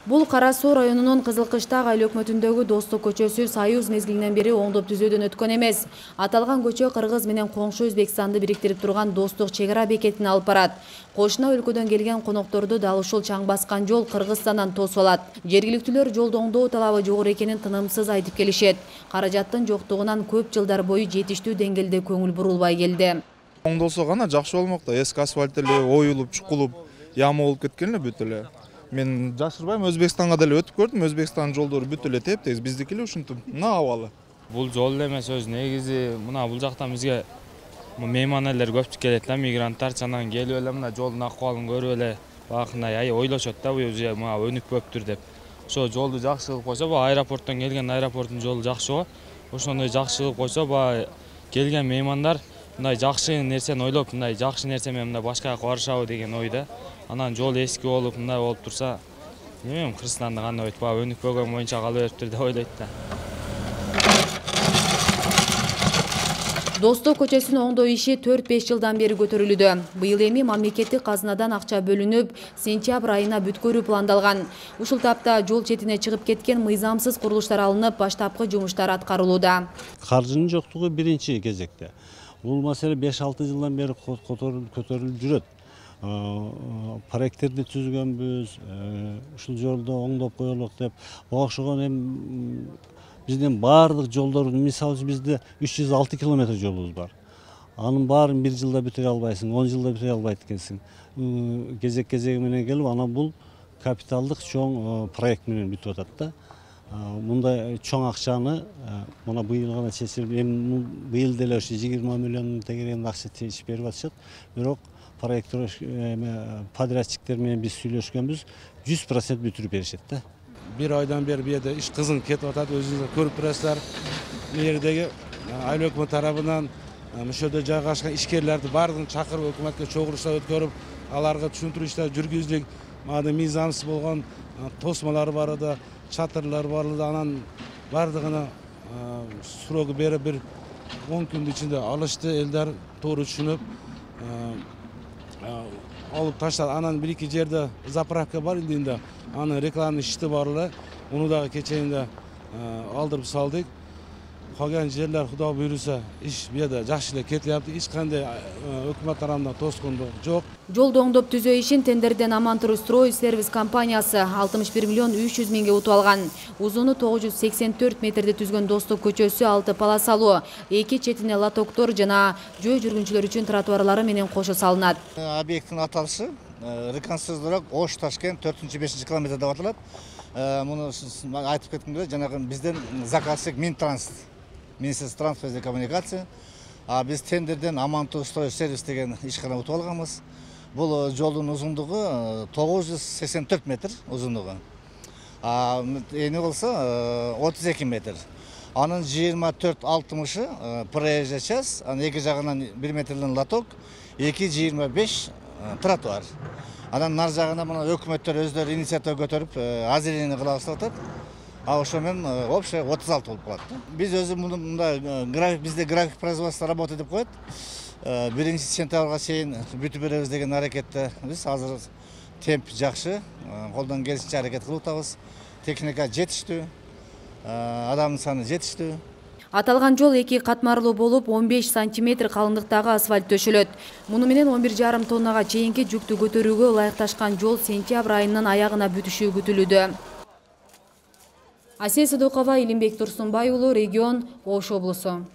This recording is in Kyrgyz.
Бул Кара Суу районунун Кызылкыштак айыл өкмөтүндөгү Достук көчөсү Союз мезгилинен бери оңдоп түзөөдөн өткөн эмес. Аталган көчө Кыргыз менен коңшу Өзбекстанды бириктирип турган Достук чек ара бекетине алып барат. Кошуна өлкөдөн келген конокторду дал ушул чаң баскан жол Кыргызстандан тосуп алат. Жергиликтүүлөр жолду оңдоо талабы жогору экенин тынымсыз айтып келишет. Каражаттын жоктугунан көп жылдар бою жетиштүү деңгээлде көңүл бурулбай келди. Оңдолсо гана жакшы болмок да, эски асфальт эле оюлуп, чукулуп, яма болуп кеткен эле бүт эле. Мен жашырбайм, Өзбекстанга деле өтүп көрдүм. Өзбекстандын жолдору бүт эле тептегиз, биздики эле ушинтип мына абалы. Бул жол эмес өзү негизи мына бул жактан бизге мейманелер көп келет да, мигранттар чанан келип эле мына жолдун акыбалын көрүп эле бакындай ойлошот да, бул мына өнүкпөптүр деп. Ошо жолду жакшы кылып койсо, бу аэропорттон келген аэропорттун жолу жакшы го. Ошондой жакшы кылып койсо, келген меймандар мындай жакшы нерсени ойлоп, мындай жакшы нерсе менен мындай башка жака барышабы деген ойда. Анан жол эски болуп, мындай болуп турса, эмем Кыргызстанда кандай болот, өнүкпөгөн боюнча кала бериптир деп ойлойт да. Достук көчөсүнүн оңдоо иши 4-5 жылдан бери көтөрүлүүдө. Быйыл эми мамлекеттик казынадан акча бөлүнүп, сентябрь айына бүткөрүү пландалган. Ушул тапта жол четине чыгып кеткен мыйзамсыз курулуштар алынып, баштапкы жумуштар аткарылууда. Каржынын жоктугу биринчи кезекте. Бул маселе 5-6 жылдан бери көтөрүлүп жүрөт. Проекттерди түзгөнбүз, ушул жолду оңдоп коелук деп. Ага окшогон биздин баардык жолдордун, мисалы үчүн бизде 306 километр жолубуз бар. Анын баарын 1 жылда бүтүрө албайсың, 10 жылда бүтүрө албайт экенсиң. Кезек менен келип, анан бул капиталдык чоң проект менен бүтүп атат да. Мындай чоң акчаны мына быйыл гана чечилип, эми быйыл деле ошо 20 миллион тегерегинде акча чечип берип атышат. Бирок подрядчиктер менен биз сүйлөшкөнбүз, 100% бүтүрүп беришет да. Bir aydan beri bir yerde iş kızın ket atat özünüzde körüp biraslar. Bu yerdeki aile hükümet tarafından müşahede jaygaşkan işkerlerdi bardığın çakırıp hükümetke çoguruşlar ötkörüp alarga түшүндүрүү жүргүзүлүк. Мада мыйзамсыз болгон тосмалар бар да, чатырлар бар да, анан бардыгына срогу берип бир 10 күндүн ичинде алышты, элдер туура түшүнүп алып таштады. Анан bir-iki жерде заправка бар илдинде. Анын рекламный щиты бар эле. Уну дагы кечээинде алдырып салдык. Калган жерлер Кудай буйруса иш бу жерде жакшы эле кетиляпты. Эч кандай өкмөт тарабынан тоскондук жок. Жолду оңдоп түзөө ишин тендерден Амантурстрой сервис компаниясы 61 миллион 300 миңге утуп алган. Узуну 984 метрди түзгөн Достук көчөсү 6 полосалуу, 2 четине лотоктор жана жөө жүргүнчүлөр үчүн тротуарлары менен кошо салынат. Объекттин аталышы реконструкция Ош Ташкент 4-5 километр деп аталат. Муну айтып кетким келет, жанагы бизден заказчик Минтранс, Министерство транспорта и коммуникация. Биз тендерден Амантурстрой сервис деген ишкана утуп алганбыз. Бул жолдун узундугу 984 метр узундугу. Эни болсо 32 метр. Анын 24-60 проезжий час, анын эки жагынан 1 метрден лоток, 2-25 тротуар. Анан нар жагына мына өкмөттөр өздөрү инициатива көтөрүп, азирени кыла баштап, ошо менен общий 36 болуп калат. Биз өзү мында график, бизде график производства работы деп коет. 1 сентябрга чейин бүтүп беребиз деген аракетте. Биз азыр темп жакшы, колдон келишинче аракет кылып атабыз. Техника жетиштүү, адамдын саны жетиштүү. Аталган жол 2 катмарлуу болуп 15 сантиметр калыңдыктагы асфальт төшөлөт. Муну менен 11,5 тоннага чейинки жүктү көтөрүүгө ылайыкташкан жол сентябрь айынын аягына бүтүшү күтүлүүдө. Асия Садыкова, Илимбек Турсунбай уулу, регион, Ош облусу.